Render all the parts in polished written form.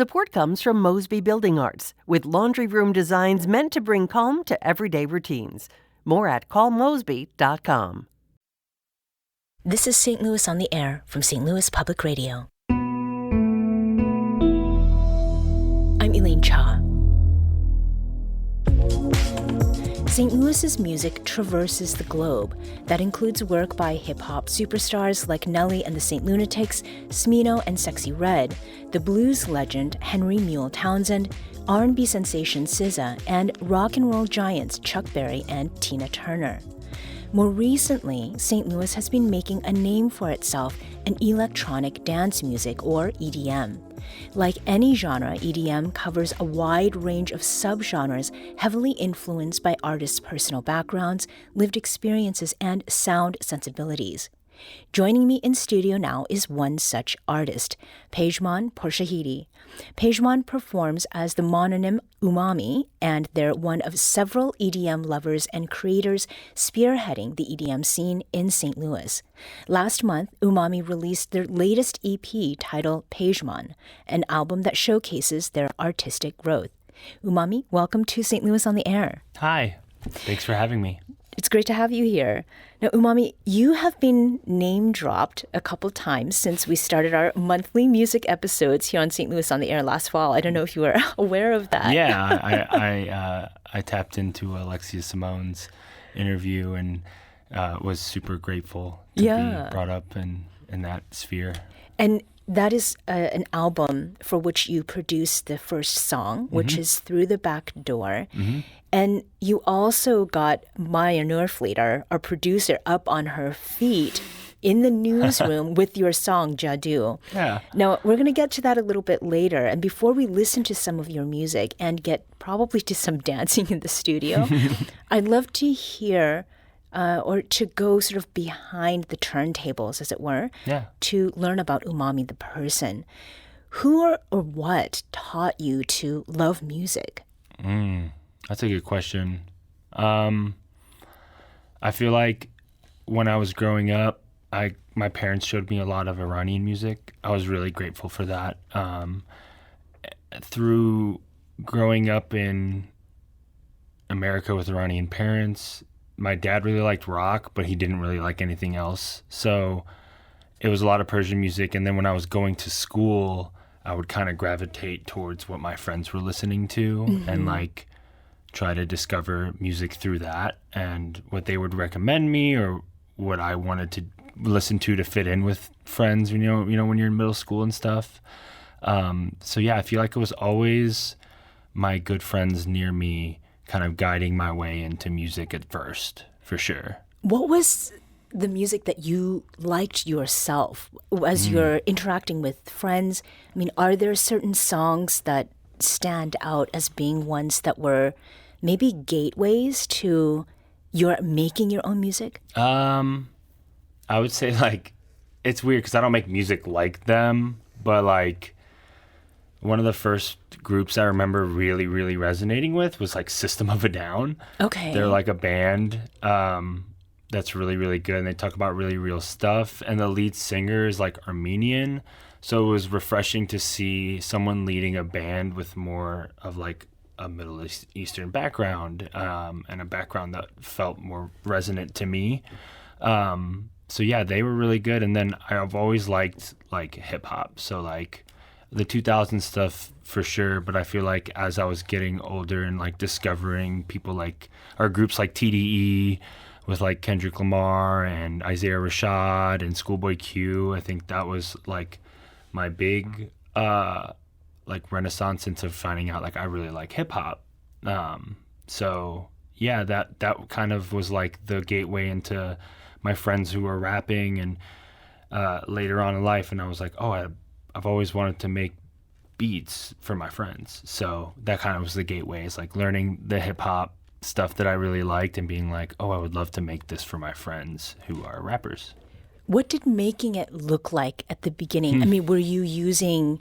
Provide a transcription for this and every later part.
Support comes from Mosby Building Arts, with laundry room designs meant to bring calm to everyday routines. More at callmosby.com. This is St. Louis on the Air from St. Louis Public Radio. I'm Elaine Cha. St. Louis's music traverses the globe. That includes work by hip-hop superstars like Nelly and the St. Lunatics, Smino and Sexy Red, the blues legend Henry Mule Townsend, R&B sensation SZA, and rock and roll giants Chuck Berry and Tina Turner. More recently, St. Louis has been making a name for itself in electronic dance music, or EDM. Like any genre, EDM covers a wide range of subgenres heavily influenced by artists' personal backgrounds, lived experiences, and sound sensibilities. Joining me in studio now is one such artist, Pajmon Porshahidy. Pajmon performs as the mononym Umami, and they're one of several EDM lovers and creators spearheading the EDM scene in St. Louis. Last month, Umami released their latest EP titled Pajmon, an album that showcases their artistic growth. Umami, welcome to St. Louis on the Air. Hi, thanks for having me. It's great to have you here. Now, Umami, you have been name-dropped a couple times since we started our monthly music episodes here on St. Louis on the Air last fall. I don't know if you were aware of that. Yeah, I tapped into Alexia Simone's interview and was super grateful to be brought up in that sphere. And that is an album for which you produced the first song, which is Through the Back Door. And you also got Maya Nurfleet, our producer, up on her feet in the newsroom with your song, Jadoo. Yeah. Now, we're going to get to that a little bit later. And before we listen to some of your music and get probably to some dancing in the studio, I'd love to hear or to go sort of behind the turntables, as it were, to learn about Umami, the person. Who or what taught you to love music? That's a good question. I feel like when I was growing up, my parents showed me a lot of Iranian music. I was really grateful for that. Through growing up in America with Iranian parents, my dad really liked rock, but he didn't really like anything else. So it was a lot of Persian music. And then when I was going to school, I would kind of gravitate towards what my friends were listening to and like try to discover music through that and what they would recommend me or what I wanted to listen to fit in with friends, you know, when you're in middle school and stuff. So yeah, I feel like it was always my good friends near me kind of guiding my way into music at first, for sure. What was the music that you liked yourself as you're interacting with friends? I mean, are there certain songs that stand out as being ones that were maybe gateways to your making your own music? I would say, like, it's weird because I don't make music like them, but like one of the first groups I remember really, really resonating with was like System of a Down. Okay. They're like a band that's really, really good, and they talk about really real stuff. And the lead singer is like Armenian, so it was refreshing to see someone leading a band with more of like a Middle Eastern background and a background that felt more resonant to me. So yeah, they were really good. And then I've always liked like hip hop, so like the 2000s stuff for sure. But I feel like as I was getting older and like discovering people like our groups like TDE with like Kendrick Lamar and Isaiah Rashad and Schoolboy Q, I think that was like my big like renaissance into finding out like I really like hip hop. So yeah, that kind of was like the gateway into my friends who were rapping and later on in life. And I was like, oh, I've always wanted to make beats for my friends. So that kind of was the gateway. It's like learning the hip hop stuff that I really liked and being like, oh, I would love to make this for my friends who are rappers. What did making it look like at the beginning? I mean, were you using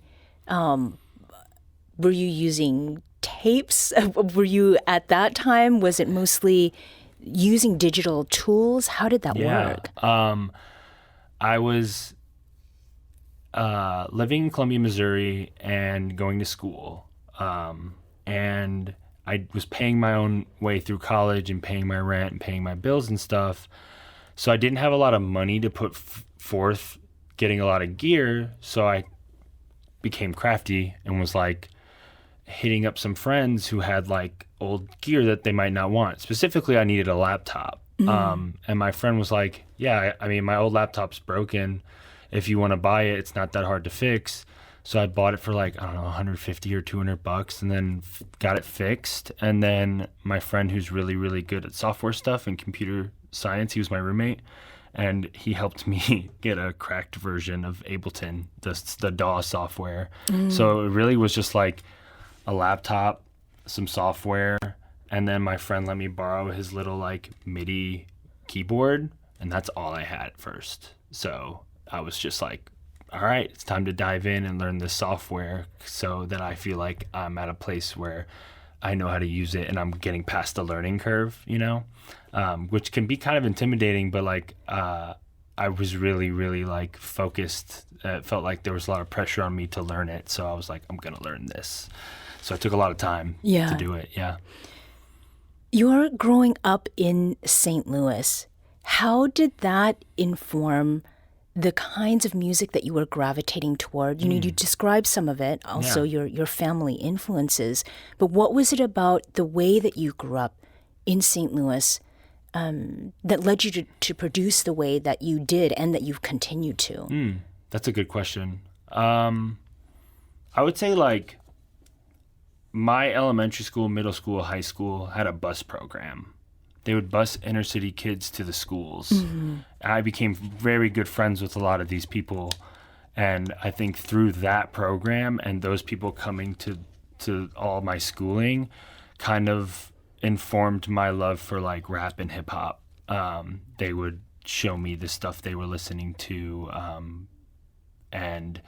tapes? Were you at that time? Was it mostly using digital tools? How did that work? living in Columbia, Missouri, and going to school. And I was paying my own way through college and paying my rent and paying my bills and stuff. So I didn't have a lot of money to put forth getting a lot of gear. So I became crafty and was like hitting up some friends who had like old gear that they might not want. Specifically, I needed a laptop. And my friend was like, yeah, I mean, my old laptop's broken. If you want to buy it, it's not that hard to fix. So I bought it for like, I don't know, 150 or $200 and then got it fixed. And then my friend who's really, really good at software stuff and computer science, he was my roommate, and he helped me get a cracked version of Ableton, the DAW software. So it really was just like a laptop, some software, and then my friend let me borrow his little like MIDI keyboard, and that's all I had at first. So I was just like, all right, it's time to dive in and learn this software so that I feel like I'm at a place where I know how to use it and I'm getting past the learning curve, you know, which can be kind of intimidating, but like I was really, really like focused. It felt like there was a lot of pressure on me to learn it. So I was like, I'm going to learn this. So it took a lot of time to do it. Yeah. You're growing up in St. Louis. How did that inform the kinds of music that you were gravitating toward? You know, you described some of it, also your family influences, but what was it about the way that you grew up in St. Louis that led you to produce the way that you did and that you've continued to? That's a good question. I would say like my elementary school, middle school, high school had a bus program. They would bus inner city kids to the schools. I became very good friends with a lot of these people. And I think through that program and those people coming to all my schooling kind of informed my love for like rap and hip hop. They would show me the stuff they were listening to. And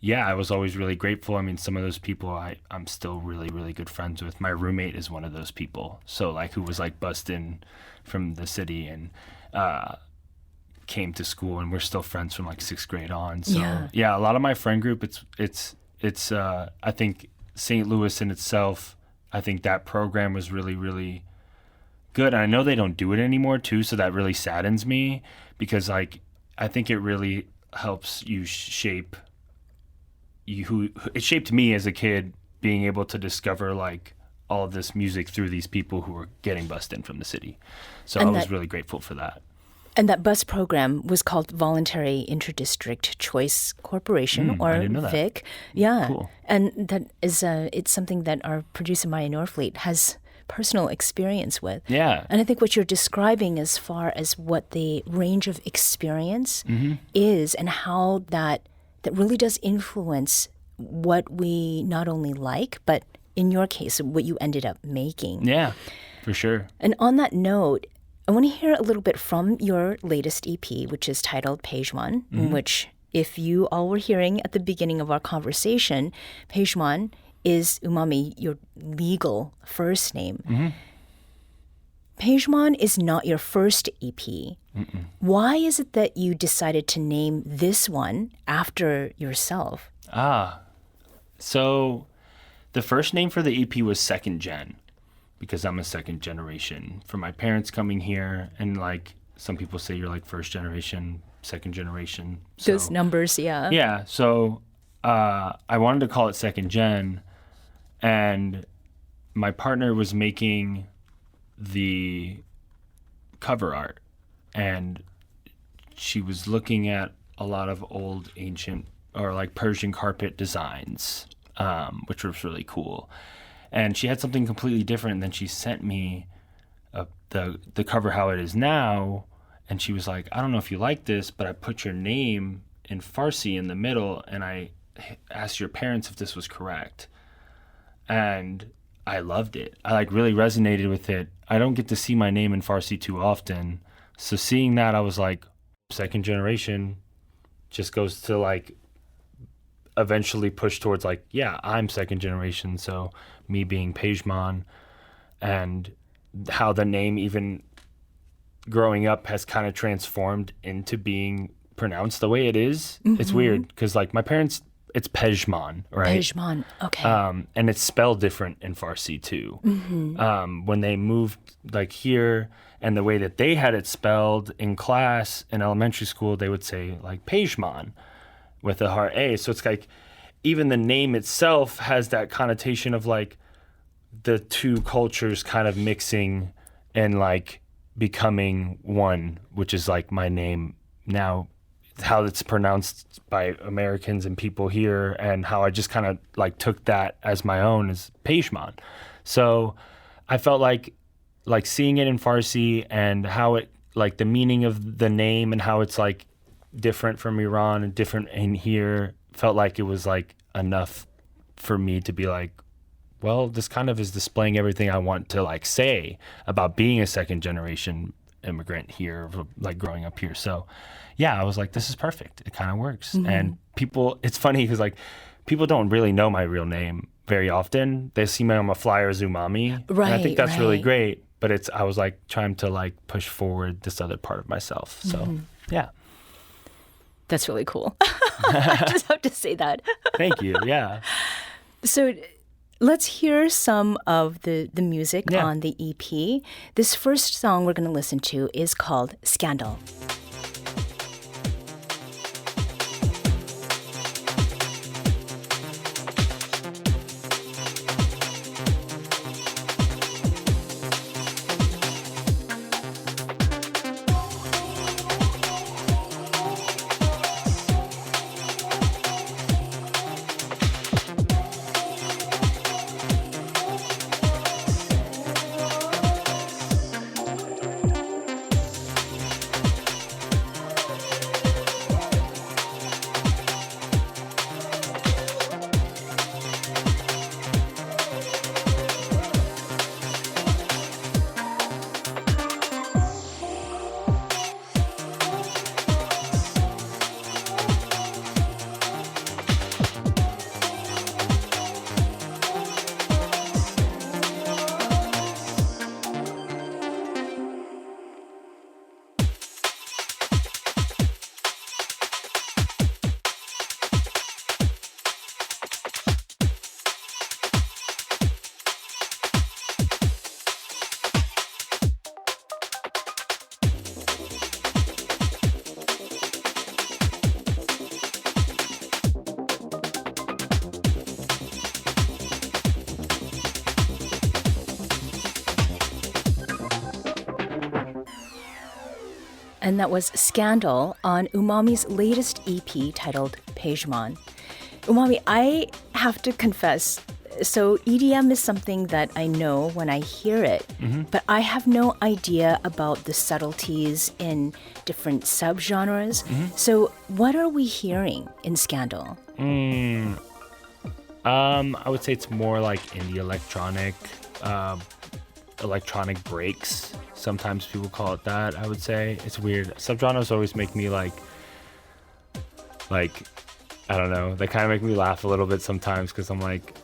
yeah, I was always really grateful. I mean, some of those people I'm still really, really good friends with. My roommate is one of those people. So like who was like bussed in from the city and came to school, and we're still friends from like 6th grade on. So yeah, a lot of my friend group, it's I think St. Louis in itself, I think that program was really, really good. And I know they don't do it anymore too, so that really saddens me because like I think it really helps you shape it shaped me as a kid, being able to discover like all of this music through these people who were getting bussed in from the city. So I was really grateful for that. And that bus program was called Voluntary Interdistrict Choice Corporation, or I didn't know that. VIC. Yeah. Cool. And that is it's something that our producer Maya Norfleet has personal experience with. Yeah. And I think what you're describing as far as what the range of experience is and how that really does influence what we not only like, but in your case, what you ended up making. Yeah, for sure. And on that note, I want to hear a little bit from your latest EP, which is titled Pajmon, which, if you all were hearing at the beginning of our conversation, Pajmon is Umami, your legal first name. Pajmon is not your first EP. Why is it that you decided to name this one after yourself? So the first name for the EP was Second Gen, because I'm a second generation from my parents coming here. And like some people say you're like first generation, second generation. So, Those numbers, yeah. Yeah. So I wanted to call it Second Gen. And my partner was making the cover art. And she was looking at a lot of old ancient or like Persian carpet designs, which was really cool. And she had something completely different. And then she sent me the cover how it is now. And she was like, I don't know if you like this, but I put your name in Farsi in the middle. And I asked your parents if this was correct. And I loved it. I like really resonated with it. I don't get to see my name in Farsi too often. So seeing that, I was like, second generation just goes to like eventually push towards like, yeah, I'm second generation. So me being Pajmon, and how the name even growing up has kind of transformed into being pronounced the way it is. It's weird because like my parents, it's Pajmon, right? Pajmon, okay. And it's spelled different in Farsi too. When they moved like here, and the way that they had it spelled in class in elementary school, they would say like Pajmon with a hard A. So it's like even the name itself has that connotation of like the two cultures kind of mixing and like becoming one, which is like my name now, how it's pronounced by Americans and people here, and how I just kind of like took that as my own is Pajman. So I felt like seeing it in Farsi and how it like the meaning of the name and how it's like different from Iran and different in here felt like it was like enough for me to be like, well, this kind of is displaying everything I want to like say about being a second generation immigrant here, like growing up here. So yeah, I was like, this is perfect. It kind of works. And people, it's funny because like people don't really know my real name very often. They see me on my flyer as Umami. Right, and I think that's really great. But I was like trying to like push forward this other part of myself. So yeah. That's really cool. I just have to say that. Thank you. Yeah. So let's hear some of the music on the EP. This first song we're going to listen to is called Scandal. And that was Scandal on Umami's latest EP titled Pajmon. Umami, I have to confess, so EDM is something that I know when I hear it, but I have no idea about the subtleties in different subgenres. So what are we hearing in Scandal? I would say it's more like indie electronic breaks. Sometimes people call it that, I would say. It's weird. Subgenres always make me like, I don't know, they kind of make me laugh a little bit sometimes because I'm like,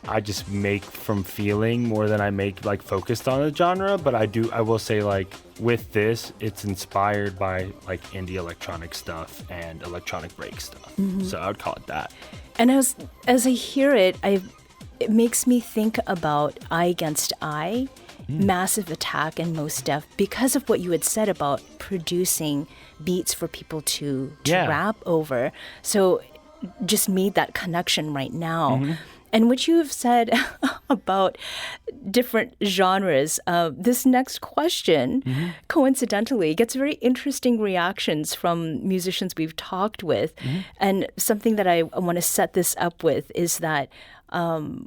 I just make from feeling more than I make like focused on the genre. But I will say like with this, it's inspired by like indie electronic stuff and electronic break stuff. So I would call it that. And as I hear it, it makes me think about Eye Against Eye, Massive Attack and Mos Def, because of what you had said about producing beats for people to rap over. So just made that connection right now. And what you have said about different genres, this next question, coincidentally, gets very interesting reactions from musicians we've talked with. And something that I want to set this up with is that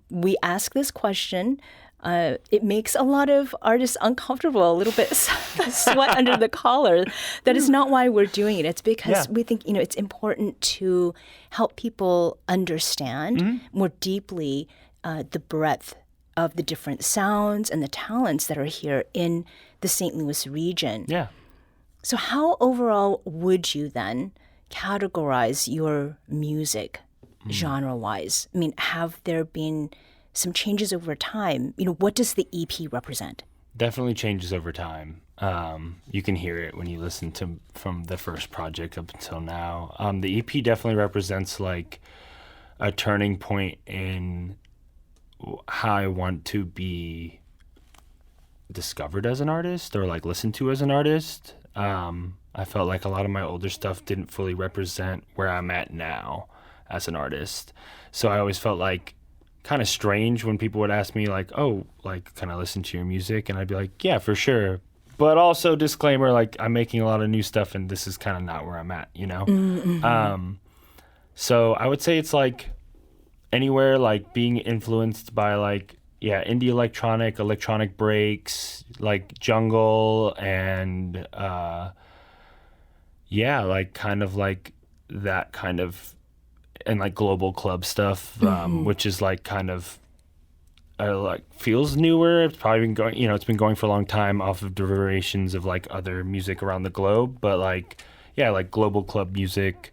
we ask this question. It makes a lot of artists uncomfortable, a little bit sweat under the collar. That is not why we're doing it. It's because we think, it's important to help people understand more deeply the breadth of the different sounds and the talents that are here in the St. Louis region. Yeah. So how overall would you then categorize your music genre-wise? I mean, have there been some changes over time? What does the EP represent? Definitely changes over time. You can hear it when you listen to from the first project up until now. The EP definitely represents like a turning point in how I want to be discovered as an artist or like listened to as an artist. I felt like a lot of my older stuff didn't fully represent where I'm at now as an artist. So I always felt like kind of strange when people would ask me like, oh, like, can I listen to your music? And I'd be like, yeah, for sure. But also disclaimer, like I'm making a lot of new stuff and this is kind of not where I'm at, you know? Mm-hmm. So I would say it's like anywhere like being influenced by like, yeah, indie electronic breaks, like jungle and, yeah, like kind of like that kind of, and like global club stuff, which is like kind of like feels newer. It's probably been going, it's been going for a long time off of derivations of like other music around the globe. But like, yeah, like global club music,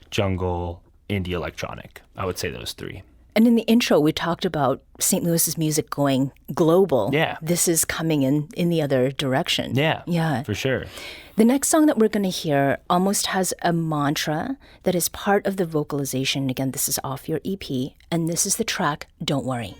jungle, indie electronic. I would say those three. And in the intro, we talked about St. Louis's music going global. Yeah. This is coming in the other direction. Yeah. Yeah. For sure. The next song that we're going to hear almost has a mantra that is part of the vocalization. Again, this is off your EP, and this is the track, Don't Worry.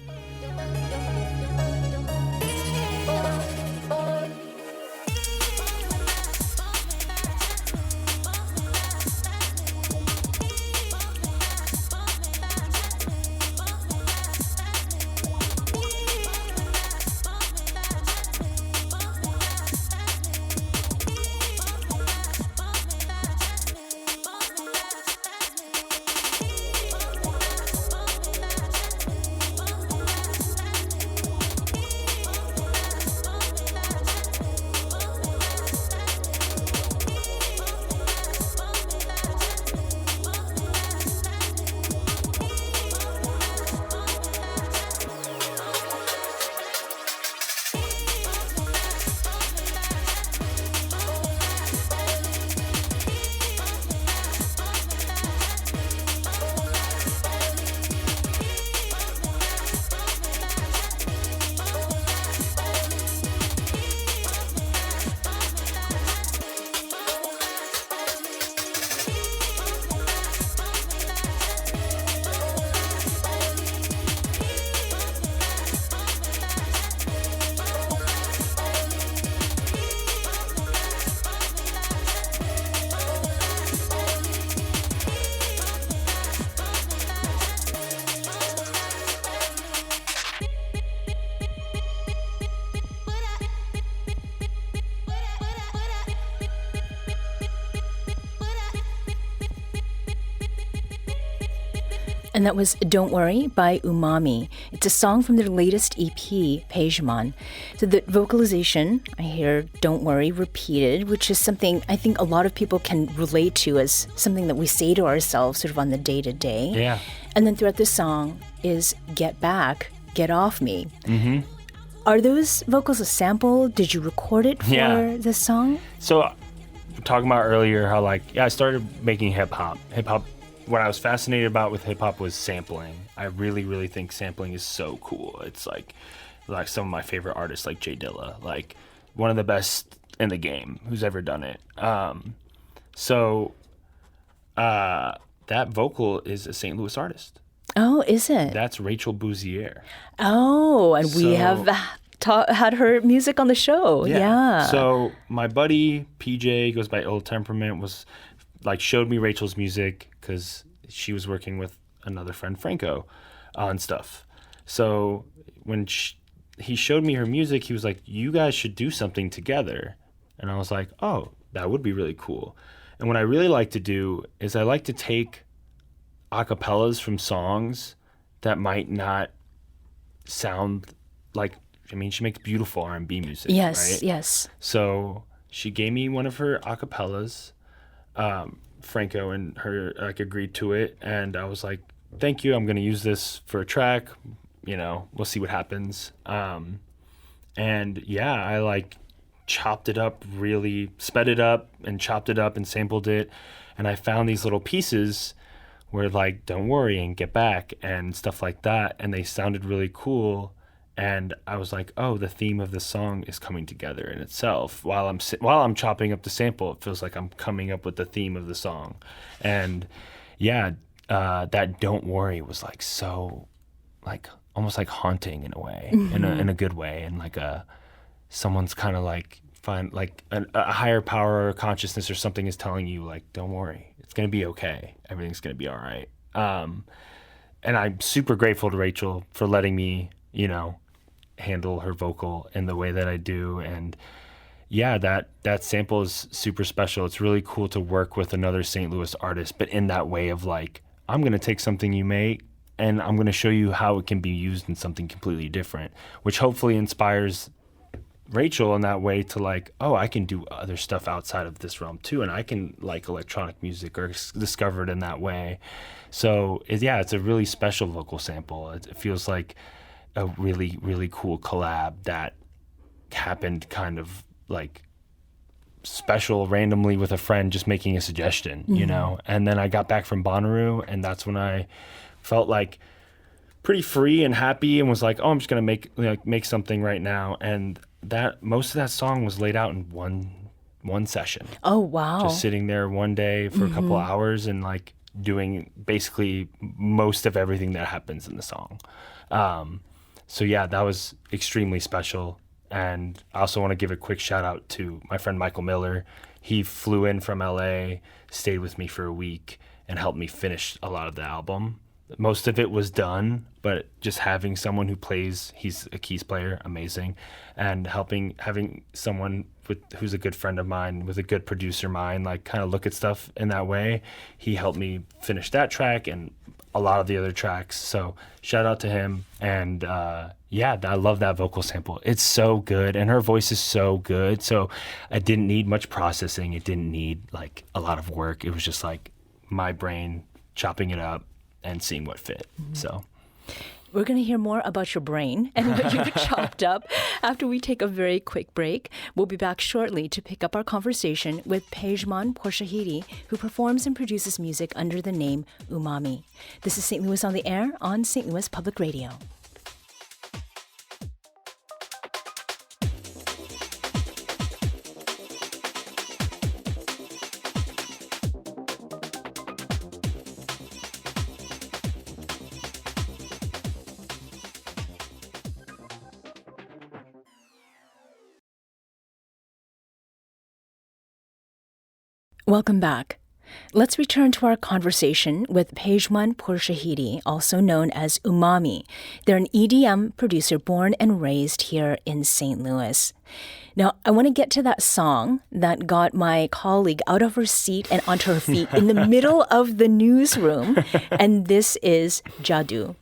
And that was Don't Worry by Umami. It's a song from their latest EP, Pajmon. So the vocalization, I hear Don't Worry repeated, which is something I think a lot of people can relate to as something that we say to ourselves sort of on the day-to-day. Yeah. And then throughout the song is Get Back, Get Off Me. Mm-hmm. Are those vocals a sample? Did you record it for the song? So talking about earlier how like, I started making hip-hop. What I was fascinated about with hip-hop was sampling. I really, really think sampling is so cool. It's like some of my favorite artists like Jay Dilla, like one of the best in the game who's ever done it. So that vocal is a St. Louis artist. Oh, is it? That's Rachel Bouzier. Oh, and we have had her music on the show. Yeah. So my buddy PJ, goes by Old Temperament, was like showed me Rachel's music because she was working with another friend, Franco, on stuff. So when he showed me her music, he was like, you guys should do something together. And I was like, oh, that would be really cool. And what I really like to do is I like to take acapellas from songs that might not sound like, she makes beautiful R&B music, yes, right? Yes. So she gave me one of her acapellas. Franco and her agreed to it, and I was like, thank you, I'm going to use this for a track, we'll see what happens. And yeah, I chopped it up, really sped it up and chopped it up and sampled it, and I found these little pieces where Don't Worry and Get Back and stuff like that, and they sounded really cool. And I was like, oh, the theme of the song is coming together in itself. While I'm chopping up the sample, it feels like I'm coming up with the theme of the song. And yeah, that "Don't Worry" was like so, like almost like haunting in a way, in a good way, and like someone's kind of like a higher power or consciousness or something is telling you like, don't worry, it's gonna be okay, everything's gonna be all right. And I'm super grateful to Rachel for letting me, handle her vocal in the way that I do. And yeah, that sample is super special. It's really cool to work with another St. Louis artist, but in that way of like, I'm going to take something you make and I'm going to show you how it can be used in something completely different, which hopefully inspires Rachel in that way to like, oh, I can do other stuff outside of this realm too, and I can like electronic music or discover it in that way. So it's a really special vocal sample. It feels like a really, really cool collab that happened kind of like special randomly with a friend just making a suggestion, And then I got back from Bonnaroo, and that's when I felt like pretty free and happy and was like, oh, I'm just going to make something right now. And that most of that song was laid out in one session. Oh, wow. Just sitting there one day for a couple of hours and like doing basically most of everything that happens in the song. So yeah, that was extremely special. And I also want to give a quick shout out to my friend Michael Miller. He flew in from LA, stayed with me for a week, and helped me finish a lot of the album. Most of it was done, but just having someone who plays, he's a keys player, amazing, and having someone who's a good friend of mine, with a good producer mind, like kind of look at stuff in that way. He helped me finish that track and a lot of the other tracks. So shout out to him. And I love that vocal sample. It's so good, and her voice is so good. So I didn't need much processing. It didn't need like a lot of work. It was just like my brain chopping it up and seeing what fit. So we're going to hear more about your brain and what you've chopped up after we take a very quick break. We'll be back shortly to pick up our conversation with Pajmon Porshahidy, who performs and produces music under the name Umami. This is St. Louis on the Air on St. Louis Public Radio. Welcome back. Let's return to our conversation with Pajmon Porshahidy, also known as Umami. They're an EDM producer born and raised here in St. Louis. Now, I want to get to that song that got my colleague out of her seat and onto her feet in the middle of the newsroom, and this is Jadoo.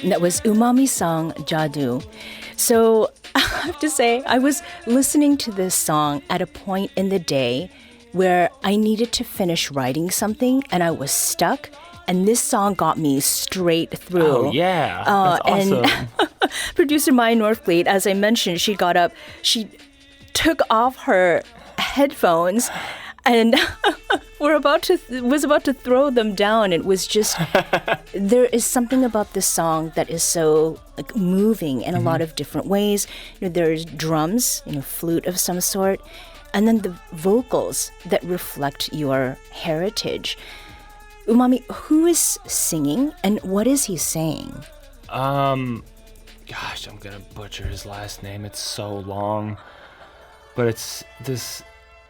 That was Umami's song, Jadoo. So I have to say, I was listening to this song at a point in the day where I needed to finish writing something and I was stuck. And this song got me straight through. Oh, yeah. That's awesome. And producer Maya Northfleet, as I mentioned, she got up, she took off her headphones and was about to throw them down. It was just there is something about this song that is so like moving in a lot of different ways. There's drums, flute of some sort, and then the vocals that reflect your heritage. Umami, who is singing and what is he saying? Gosh, I'm gonna butcher his last name. It's so long, but it's this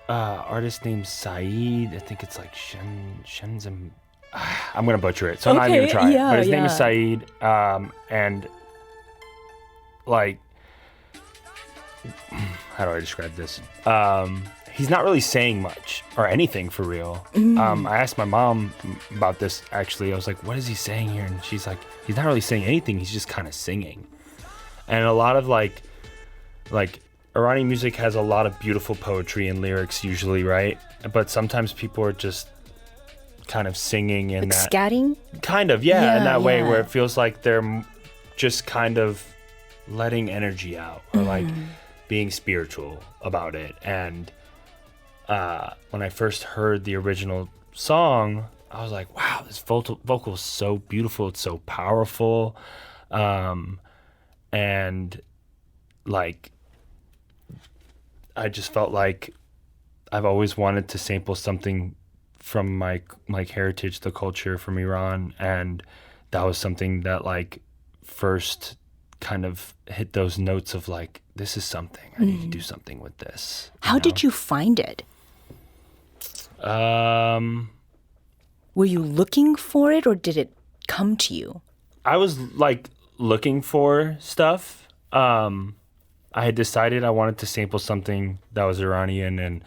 artist named Saeed. I think it's like Shenzam. I'm gonna butcher it, so I'm not even gonna try it. But his name is Saeed, and like, how do I describe this? He's not really saying much or anything for real. I asked my mom about this actually. I was like, what is he saying here? And she's like, he's not really saying anything. He's just kind of singing. And a lot of like Iranian music has a lot of beautiful poetry and lyrics usually, right? But sometimes people are just kind of singing in like that scatting? Kind of, yeah, in that way where it feels like they're just kind of letting energy out or like being spiritual about it. And when I first heard the original song, I was like, wow, this vocal is so beautiful. It's so powerful. And like, I just felt like I've always wanted to sample something from my like heritage, the culture from Iran. And that was something that like first kind of hit those notes of like, this is something, I need to do something with this. How did you find it? Were you looking for it or did it come to you? I was like looking for stuff. I had decided I wanted to sample something that was Iranian and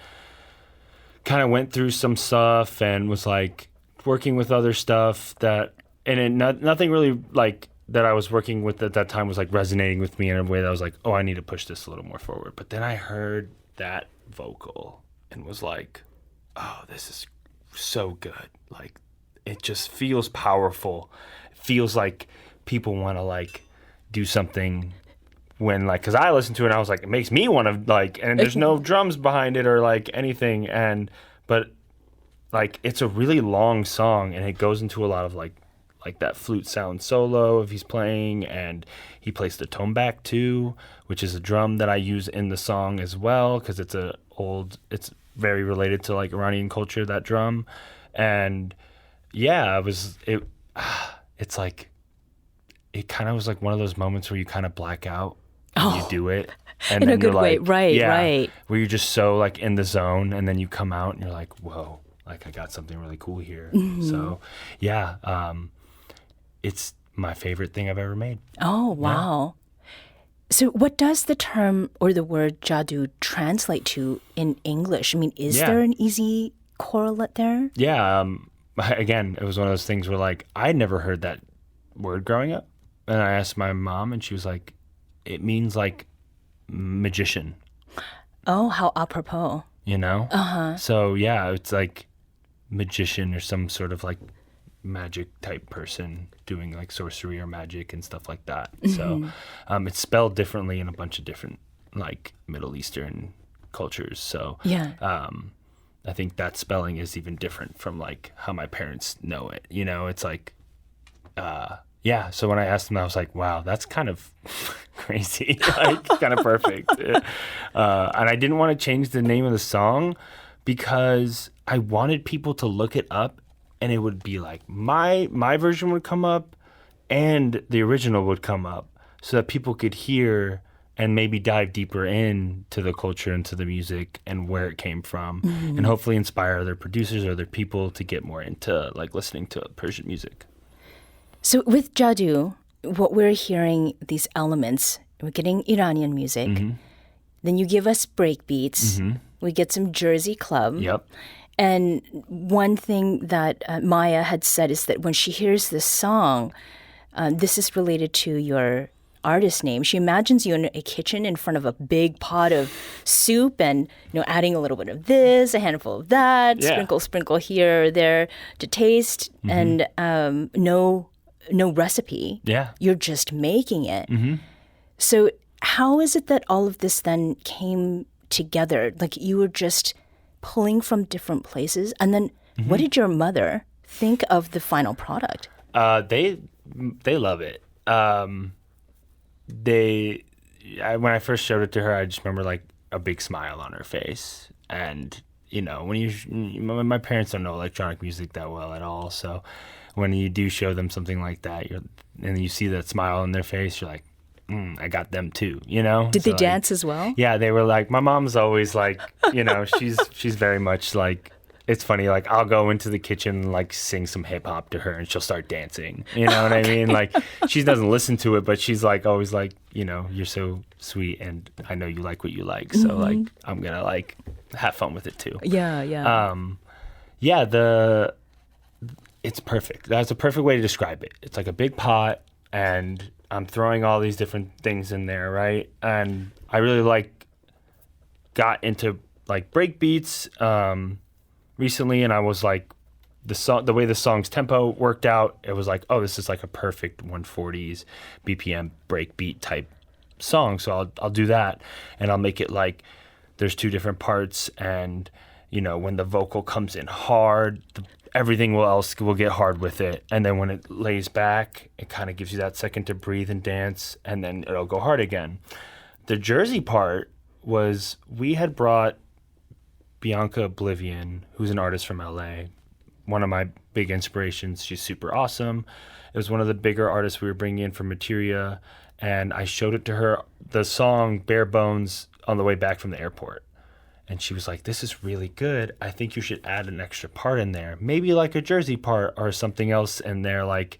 kind of went through some stuff and was like working with other stuff nothing really like that I was working with at that time was like resonating with me in a way that I was like, oh, I need to push this a little more forward. But then I heard that vocal and was like, oh, this is so good. Like, it just feels powerful. It feels like people want to like do something when like, cause I listened to it and I was like, it makes me want to like, and there's no drums behind it or like anything. But like, it's a really long song and it goes into a lot of like that flute sound solo if he's playing, and he plays the tombak too, which is a drum that I use in the song as well. Cause it's very related to like Iranian culture, that drum. And yeah, it's like, it kind of was like one of those moments where you kind of black out and you do it. And in then a good you're way, like, right. Where you're just so like in the zone and then you come out and you're like, whoa, like I got something really cool here. So yeah, it's my favorite thing I've ever made. Oh, wow. Yeah. So what does the term or the word jadoo translate to in English? I mean, is there an easy correlate there? Yeah. Again, it was one of those things where like, I'd never heard that word growing up. And I asked my mom and she was like, it means like magician. Oh, how apropos. You know? Uh-huh. So yeah, it's like magician or some sort of like magic type person doing like sorcery or magic and stuff like that. So it's spelled differently in a bunch of different like Middle Eastern cultures. So I think that spelling is even different from like how my parents know it. You know, it's like, so when I asked them, I was like, wow, that's kind of crazy, like kind of perfect. And I didn't want to change the name of the song because I wanted people to look it up and it would be like my version would come up and the original would come up so that people could hear and maybe dive deeper into the culture and to the music and where it came from and hopefully inspire other producers or other people to get more into like listening to Persian music. So with jadoo, what we're hearing, these elements, we're getting Iranian music. Then you give us break beats. We get some Jersey club. Yep. And one thing that Maya had said is that when she hears this song, this is related to your artist name. She imagines you in a kitchen in front of a big pot of soup and, adding a little bit of this, a handful of that, sprinkle here or there to taste, and no recipe. Yeah. You're just making it. So how is it that all of this then came together? Like you were just pulling from different places and then What did your mother think of the final product? They love it. When I first showed it to her, I just remember like a big smile on her face. And when my parents don't know electronic music that well at all, so when you do show them something like that, and you see that smile on their face, you're like, I got them too, Did they dance as well? Yeah, they were like, my mom's always like, she's very much like, it's funny, like I'll go into the kitchen and like sing some hip hop to her and she'll start dancing. You know what I mean? Like she doesn't listen to it, but she's like always like, you're so sweet and I know you like what you like. So like I'm gonna like have fun with it too. Yeah. It's perfect. That's a perfect way to describe it. It's like a big pot and I'm throwing all these different things in there, right? And I really got into like break beats recently, and I was like, the way the song's tempo worked out, it was like, oh, this is like a perfect 140s BPM break beat type song. So I'll do that, and I'll make it like there's two different parts, and when the vocal comes in hard, everything else will get hard with it, and then when it lays back, it kind of gives you that second to breathe and dance, and then it'll go hard again. The Jersey part was, we had brought Bianca Oblivion, who's an artist from LA, one of my big inspirations. She's super awesome. It was one of the bigger artists we were bringing in from Materia, and I showed it to her, the song Bare Bones, on the way back from the airport. And she was like, this is really good. I think you should add an extra part in there. Maybe like a Jersey part or something else in there like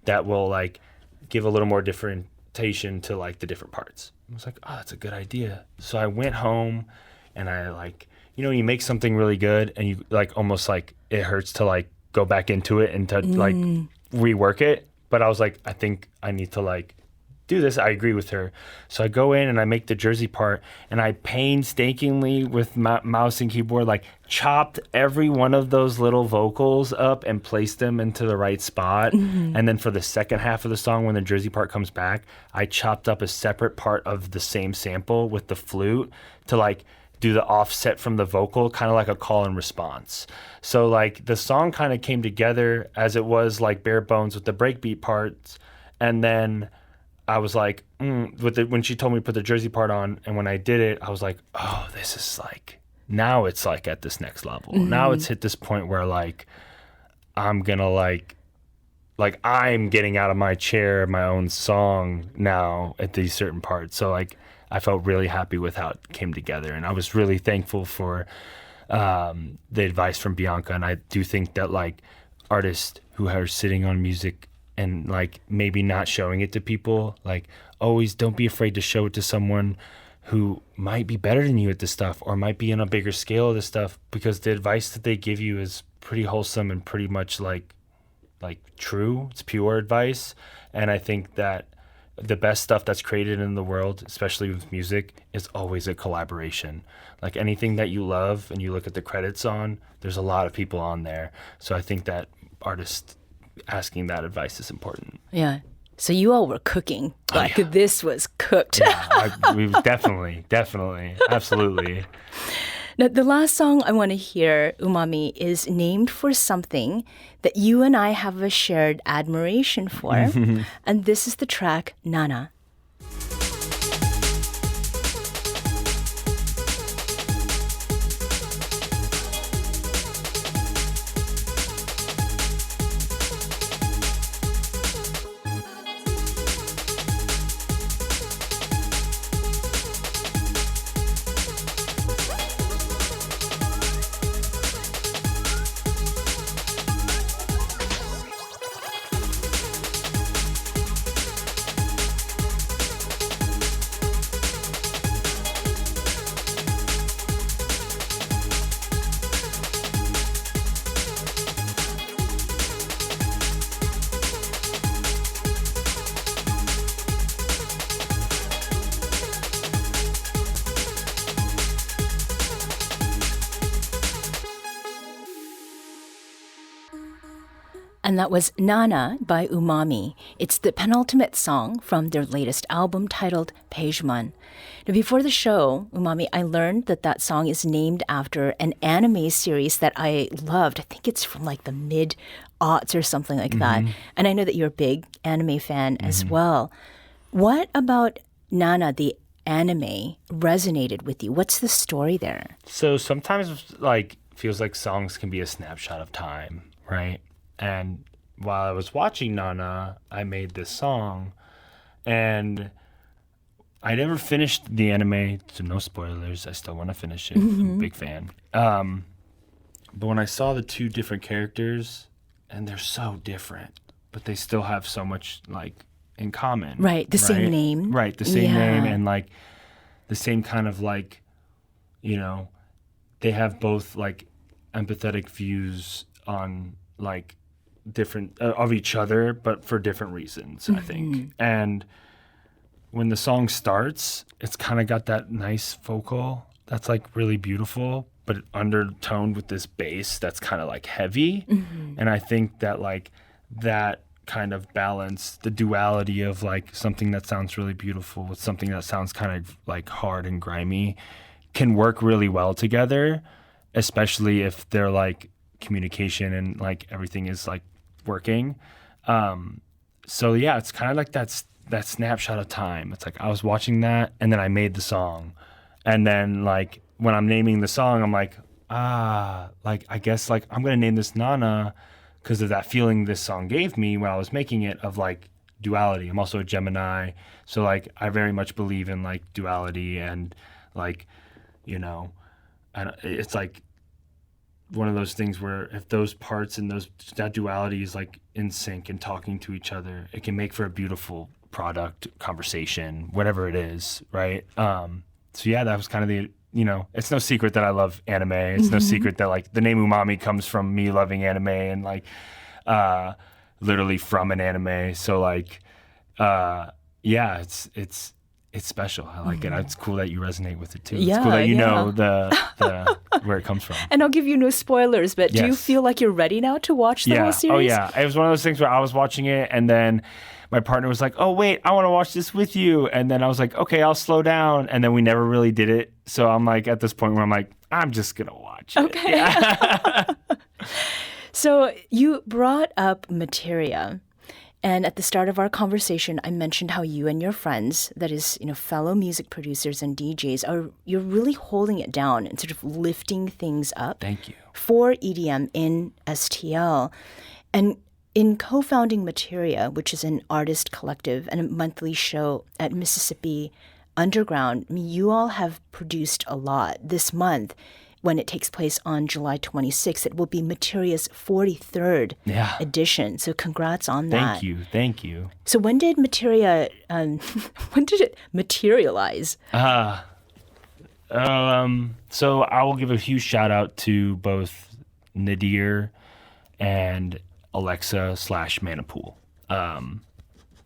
that will like give a little more differentiation to like the different parts. I was like, oh, that's a good idea. So I went home and I like, you make something really good and you like almost like it hurts to like go back into it and to like rework it. But I was like, I think I need to like do this. I agree with her. So I go in and I make the Jersey part and I painstakingly with my mouse and keyboard like chopped every one of those little vocals up and placed them into the right spot. And then for the second half of the song, when the Jersey part comes back, I chopped up a separate part of the same sample with the flute to like do the offset from the vocal, kind of like a call and response. So like the song kind of came together as it was like bare bones with the breakbeat parts. And then I was like, when she told me to put the Jersey part on, and when I did it, I was like, oh, this is like, now it's like at this next level. Now it's hit this point where like, I'm gonna like I'm getting out of my chair, my own song now at these certain parts. So like, I felt really happy with how it came together, and I was really thankful for the advice from Bianca. And I do think that like artists who are sitting on music and like maybe not showing it to people, like always don't be afraid to show it to someone who might be better than you at this stuff or might be on a bigger scale of this stuff, because the advice that they give you is pretty wholesome and pretty much like true. It's pure advice. And I think that the best stuff that's created in the world, especially with music, is always a collaboration. Like anything that you love and you look at the credits on, there's a lot of people on there. So I think that artists asking that advice is important. Yeah. So you all were cooking. Like this was cooked. Yeah, we definitely, absolutely. Now, the last song I want to hear, Umami, is named for something that you and I have a shared admiration for. And this is the track Nana. And that was Nana by Umami. It's the penultimate song from their latest album titled Pajmon. Now, before the show, Umami, I learned that that song is named after an anime series that I loved. I think it's from like the mid-aughts or something like that. And I know that you're a big anime fan as well. What about Nana, the anime, resonated with you? What's the story there? So sometimes like feels like songs can be a snapshot of time, right? And while I was watching Nana, I made this song, and I never finished the anime, so no spoilers. I still want to finish it. I'm a big fan. But when I saw the two different characters, and they're so different, but they still have so much like in common. Right, the same name. Right, the same name, and like the same kind of like, you know, they have both like empathetic views on like different of each other, but for different reasons, I think. And when the song starts, it's kind of got that nice vocal that's like really beautiful, but undertoned with this bass that's kind of like heavy. And I think that like that kind of balance, the duality of like something that sounds really beautiful with something that sounds kind of like hard and grimy can work really well together, especially if they're like communication and like everything is like working. So yeah, it's kind of like that snapshot of time. It's like I was watching that and then I made the song. And then like when I'm naming the song, I'm like, like I guess like I'm going to name this Nana because of that feeling this song gave me when I was making it of like duality. I'm also a Gemini. So like I very much believe in like duality and like, you know, and it's like one of those things where if those parts and that duality is like in sync and talking to each other, it can make for a beautiful product, conversation, whatever it is, right? So yeah, that was kind of the, you know, it's no secret that I love anime. It's no secret that like the name Umami comes from me loving anime and like literally from an anime. So like yeah, it's special. I like it. It's cool that you resonate with it too. Yeah, it's cool that you know the where it comes from. And I'll give you no spoilers, but do you feel like you're ready now to watch the whole series? Oh yeah. It was one of those things where I was watching it and then my partner was like, oh wait, I want to watch this with you. And then I was like, okay, I'll slow down. And then we never really did it. So I'm like at this point where I'm like, I'm just going to watch it. Okay. Yeah. So you brought up Materia. And at the start of our conversation, I mentioned how you and your friends, that is, you know, fellow music producers and DJs, you're really holding it down and sort of lifting things up. Thank you. For EDM in STL. And in co-founding Materia, which is an artist collective and a monthly show at Mississippi Underground, I mean, you all have produced a lot. This month, when it takes place on July 26th, it will be Materia's 43rd edition. So congrats on that. Thank you. So when did Materia, when did it materialize? So I will give a huge shout out to both Nadir and Alexa / Manapool.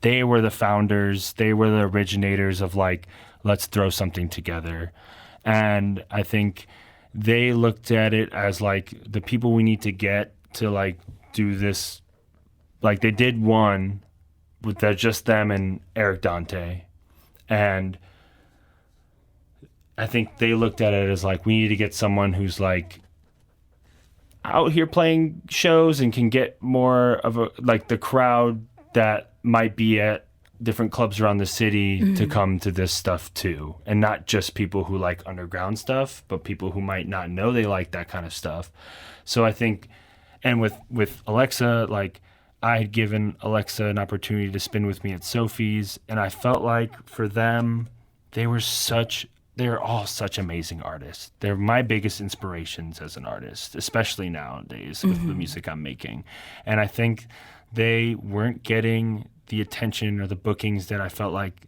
They were the founders. They were the originators of like, let's throw something together. And I think they looked at it as like the people we need to get to like do this. Like they did one with just them and Eric Dante. And I think they looked at it as like, we need to get someone who's like out here playing shows and can get more of a, like the crowd that might be at different clubs around the city to come to this stuff too. And not just people who like underground stuff, but people who might not know they like that kind of stuff. So I think, and with Alexa, like I had given Alexa an opportunity to spin with me at Sophie's, and I felt like for them, they're all such amazing artists. They're my biggest inspirations as an artist, especially nowadays with the music I'm making. And I think they weren't getting the attention or the bookings that I felt like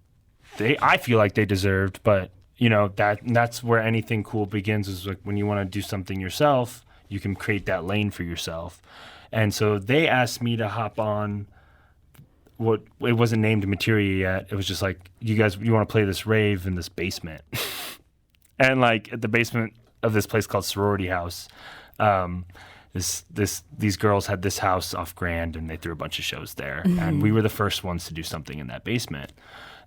I feel like they deserved. But you know, that's where anything cool begins, is like when you want to do something yourself, you can create that lane for yourself. And so they asked me to hop on what, it wasn't named Materia yet. It was just like, you want to play this rave in this basement. And like at the basement of this place called Sorority House, these girls had this house off Grand, and they threw a bunch of shows there. And we were the first ones to do something in that basement.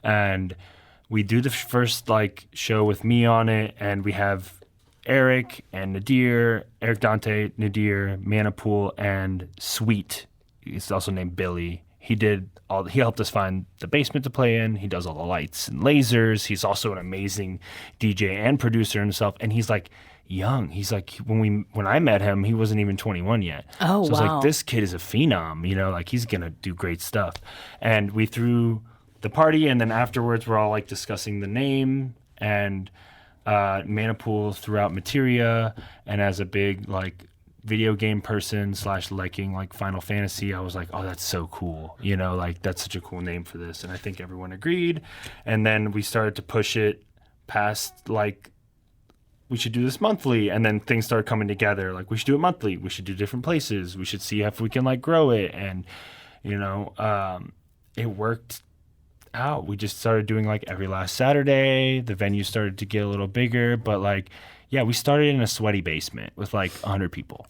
And we do the first like show with me on it, and we have Eric and Nadir, Eric Dante, Nadir, Manipool, and Sweet. He's also named Billy. He helped us find the basement to play in. He does all the lights and lasers. He's also an amazing DJ and producer himself. And he's like young. He's like, when I met him, he wasn't even 21 yet. Oh, so wow. I was like, this kid is a phenom, like he's going to do great stuff. And we threw the party, and then afterwards we're all like discussing the name, and Manipool threw out Materia, and as a big like video game person / liking like Final Fantasy, I was like, oh, that's so cool, like that's such a cool name for this. And I think everyone agreed, and then we started to push it past like we should do this monthly, and then things started coming together, like we should do it monthly, we should do different places, we should see if we can like grow it. And it worked out. We just started doing like every last Saturday. The venue started to get a little bigger, but like, yeah, we started in a sweaty basement with like 100 people.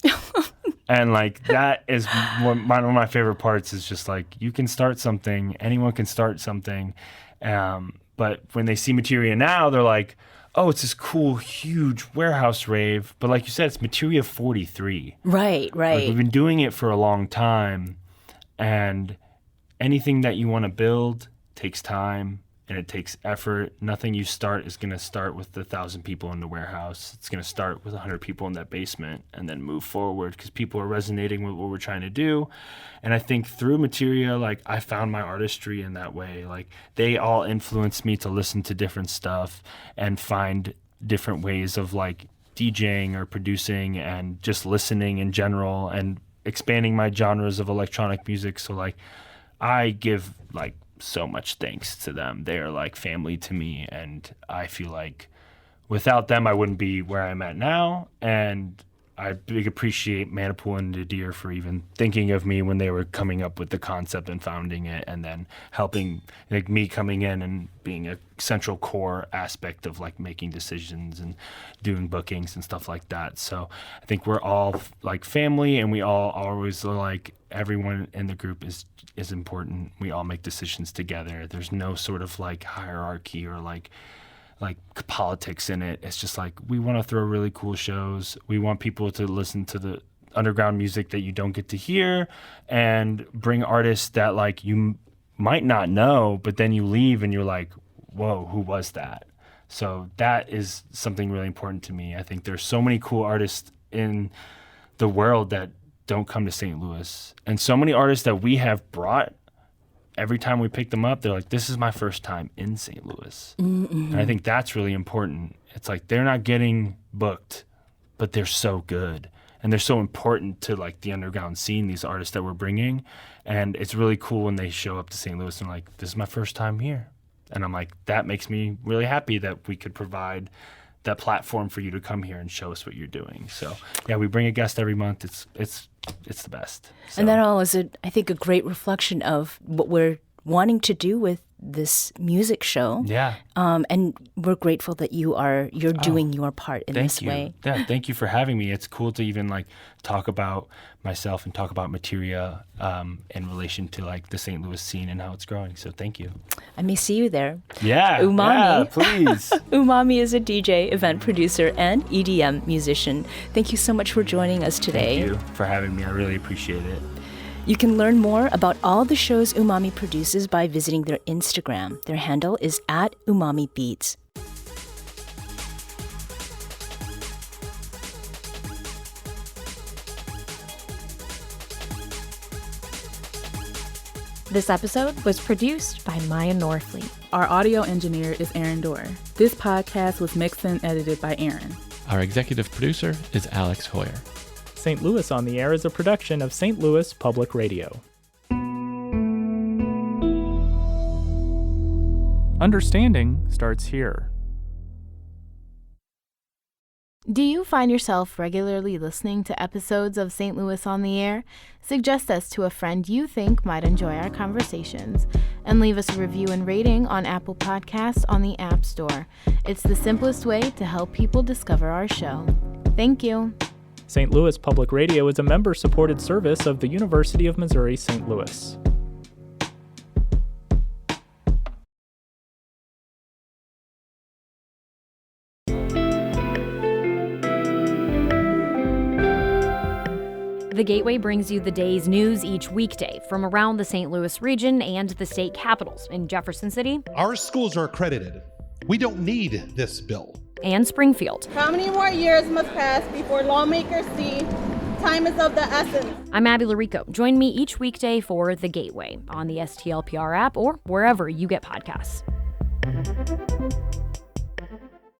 And like that is one of my favorite parts, is just like you can start something, anyone can start something. But when they see Materia now, they're like, oh, it's this cool, huge warehouse rave. But like you said, it's Materia 43. Right. Like, we've been doing it for a long time, and anything that you want to build takes time and it takes effort. Nothing you start is going to start with 1,000 people in the warehouse. It's going to start with 100 people in that basement and then move forward, because people are resonating with what we're trying to do. And I think through Materia, like I found my artistry in that way. Like they all influenced me to listen to different stuff and find different ways of like DJing or producing and just listening in general, and expanding my genres of electronic music. So like I give like so much thanks to them. They are like family to me, and I feel like without them I wouldn't be where I'm at now. And I big appreciate Manipool and Nadir for even thinking of me when they were coming up with the concept and founding it, and then helping like me coming in and being a central core aspect of like making decisions and doing bookings and stuff like that. So I think we're all like family, and we all always like everyone in the group is important. We all make decisions together. There's no sort of like hierarchy or like politics in it. It's just like we want to throw really cool shows. We want people to listen to the underground music that you don't get to hear, and bring artists that like you might not know, but then you leave and you're like, whoa, who was that? So that is something really important to me. I think there's so many cool artists in the world that don't come to St. Louis, and so many artists that we have brought. Every time we pick them up, they're like, this is my first time in St. Louis. Mm-hmm. And I think that's really important. It's like they're not getting booked, but they're so good. And they're so important to like the underground scene, these artists that we're bringing. And it's really cool when they show up to St. Louis and like, this is my first time here. And I'm like, that makes me really happy that we could provide that platform for you to come here and show us what you're doing. So yeah, we bring a guest every month. It's the best. So. And that all is, I think, a great reflection of what we're wanting to do with this music show. Yeah. And we're grateful that you're doing your part in this way. Yeah, thank you for having me. It's cool to even like talk about myself and talk about Materia in relation to like the St. Louis scene and how it's growing. So thank you. I may see you there. Yeah. Umami. Yeah, please. Umami is a DJ, event producer, and EDM musician. Thank you so much for joining us today. Thank you for having me. I really appreciate it. You can learn more about all the shows Umami produces by visiting their Instagram. Their handle is @UmamiBeats. This episode was produced by Maya Norfleet. Our audio engineer is Aaron Dorr. This podcast was mixed and edited by Aaron. Our executive producer is Alex Hoyer. St. Louis on the Air is a production of St. Louis Public Radio. Understanding starts here. Do you find yourself regularly listening to episodes of St. Louis on the Air? Suggest us to a friend you think might enjoy our conversations, and leave us a review and rating on Apple Podcasts on the App Store. It's the simplest way to help people discover our show. Thank you. St. Louis Public Radio is a member-supported service of the University of Missouri St. Louis. The Gateway brings you the day's news each weekday from around the St. Louis region and the state capitals in Jefferson City. Our schools are accredited. We don't need this bill. And Springfield. How many more years must pass before lawmakers see time is of the essence? I'm Abby Larico. Join me each weekday for The Gateway on the STLPR app or wherever you get podcasts.